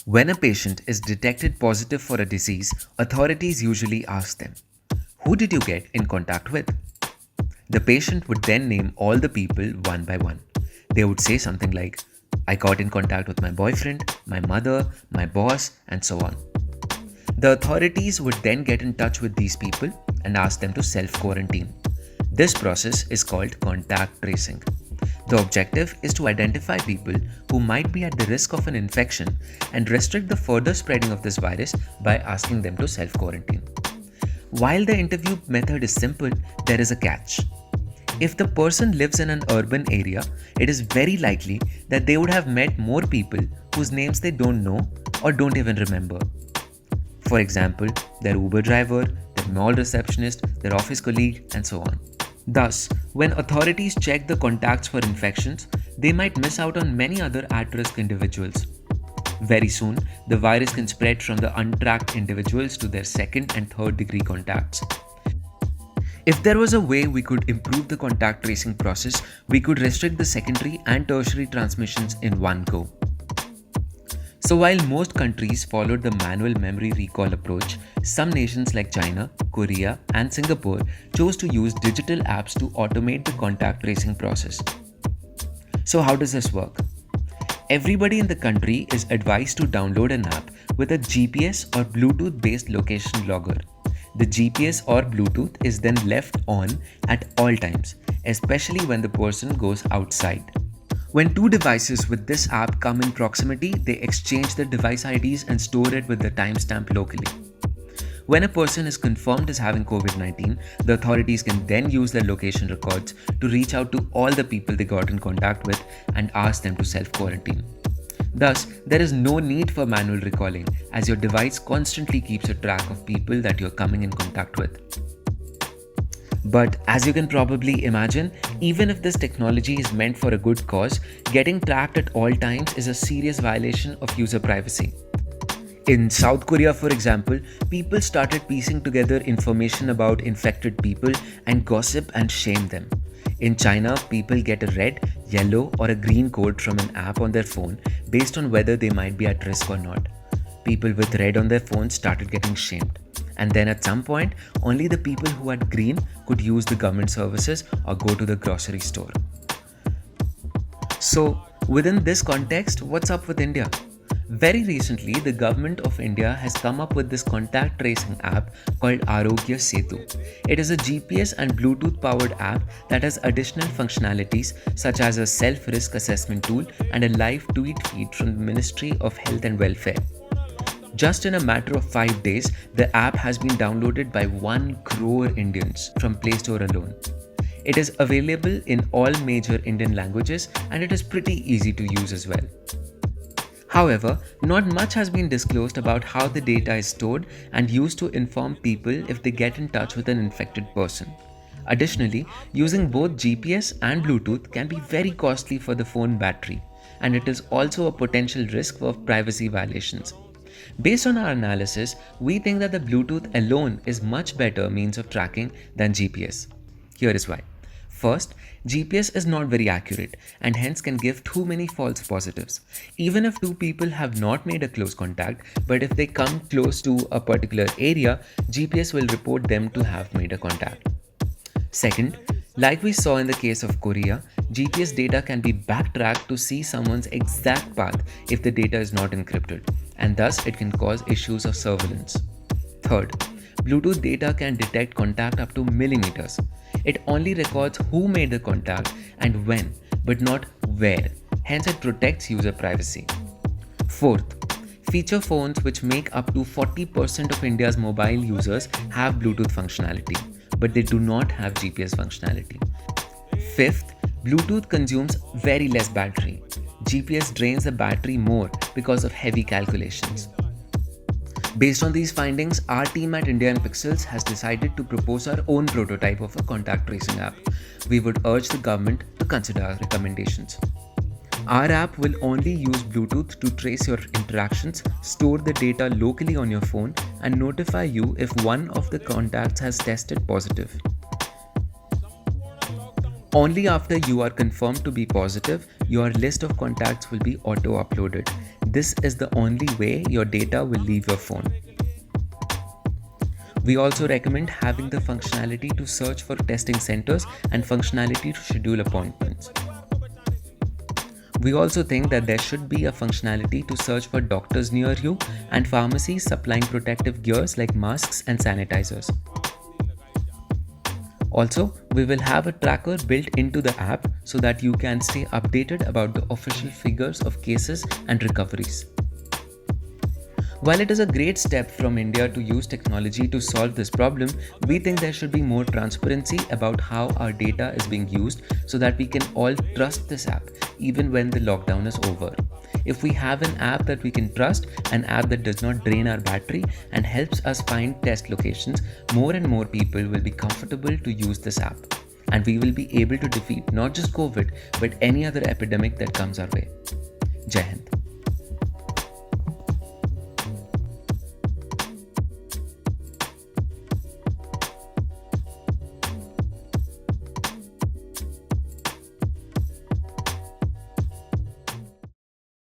When a patient is detected positive for a disease, authorities usually ask them, "Who did you get in contact with?" The patient would then name all the people one by one. They would say something like, "I got in contact with my boyfriend, my mother, my boss, and so on." The authorities would then get in touch with these people and ask them to self quarantine. This process is called contact tracing. The objective is to identify people who might be at the risk of an infection and restrict the further spreading of this virus by asking them to self quarantine. While the interview method is simple, there is a catch. If the person lives in an urban area, it is very likely that they would have met more people whose names they don't know or don't even remember. For example, their Uber driver, their mall receptionist, their office colleague, and so on. Thus, when authorities check the contacts for infections, they might miss out on many other at-risk individuals. Very soon, the virus can spread from the untracked individuals to their second and third degree contacts. If there was a way we could improve the contact tracing process, we could restrict the secondary and tertiary transmissions in one go. So while most countries followed the manual memory recall approach, some nations like China, Korea, and Singapore chose to use digital apps to automate the contact tracing process. So how does this work? Everybody in the country is advised to download an app with a GPS or Bluetooth based location logger. The GPS or Bluetooth is then left on at all times, especially when the person goes outside. When two devices with this app come in proximity, they exchange their device IDs and store it with the timestamp locally. When a person is confirmed as having COVID-19, the authorities can then use their location records to reach out to all the people they got in contact with and ask them to self-quarantine. Thus, there is no need for manual recalling, as your device constantly keeps a track of people that you're coming in contact with. But as you can probably imagine, even if this technology is meant for a good cause, getting tracked at all times is a serious violation of user privacy. In South Korea, for example, people started piecing together information about infected people and gossip and shame them. In China, people get a red, yellow, or a green code from an app on their phone based on whether they might be at risk or not. People with red on their phones started getting shamed. And then at some point, only the people who had green could use the government services or go to the grocery store. So, within this context, what's up with India? Very recently, the government of India has come up with this contact tracing app called Arogya Setu. It is a GPS and Bluetooth powered app that has additional functionalities such as a self-risk assessment tool and a live tweet feed from the Ministry of Health and Welfare. Just in a matter of 5 days, the app has been downloaded by 1 crore Indians from Play Store alone. It is available in all major Indian languages and it is pretty easy to use as well. However, not much has been disclosed about how the data is stored and used to inform people if they get in touch with an infected person. Additionally, using both GPS and Bluetooth can be very costly for the phone battery, and it is also a potential risk for privacy violations. Based on our analysis, we think that the Bluetooth alone is much better means of tracking than GPS. Here is why. First, GPS is not very accurate and hence can give too many false positives. Even if two people have not made a close contact, but if they come close to a particular area, GPS will report them to have made a contact. Second, like we saw in the case of Korea, GPS data can be backtracked to see someone's exact path if the data is not encrypted, and thus it can cause issues of surveillance. Third, Bluetooth data can detect contact up to millimeters. It only records who made the contact and when, but not where. Hence, it protects user privacy. Fourth, feature phones which make up to 40% of India's mobile users have Bluetooth functionality, but they do not have GPS functionality. Fifth, Bluetooth consumes very less battery. GPS drains the battery more because of heavy calculations. Based on these findings, our team at India and Pixels has decided to propose our own prototype of a contact tracing app. We would urge the government to consider our recommendations. Our app will only use Bluetooth to trace your interactions, store the data locally on your phone, and notify you if one of the contacts has tested positive. Only after you are confirmed to be positive, your list of contacts will be auto-uploaded. This is the only way your data will leave your phone. We also recommend having the functionality to search for testing centers and functionality to schedule appointments. We also think that there should be a functionality to search for doctors near you and pharmacies supplying protective gears like masks and sanitizers. Also, we will have a tracker built into the app so that you can stay updated about the official figures of cases and recoveries. While it is a great step from India to use technology to solve this problem, we think there should be more transparency about how our data is being used so that we can all trust this app even when the lockdown is over. If we have an app that we can trust, an app that does not drain our battery and helps us find test locations, more and more people will be comfortable to use this app. And we will be able to defeat not just COVID, but any other epidemic that comes our way. Jai Hind.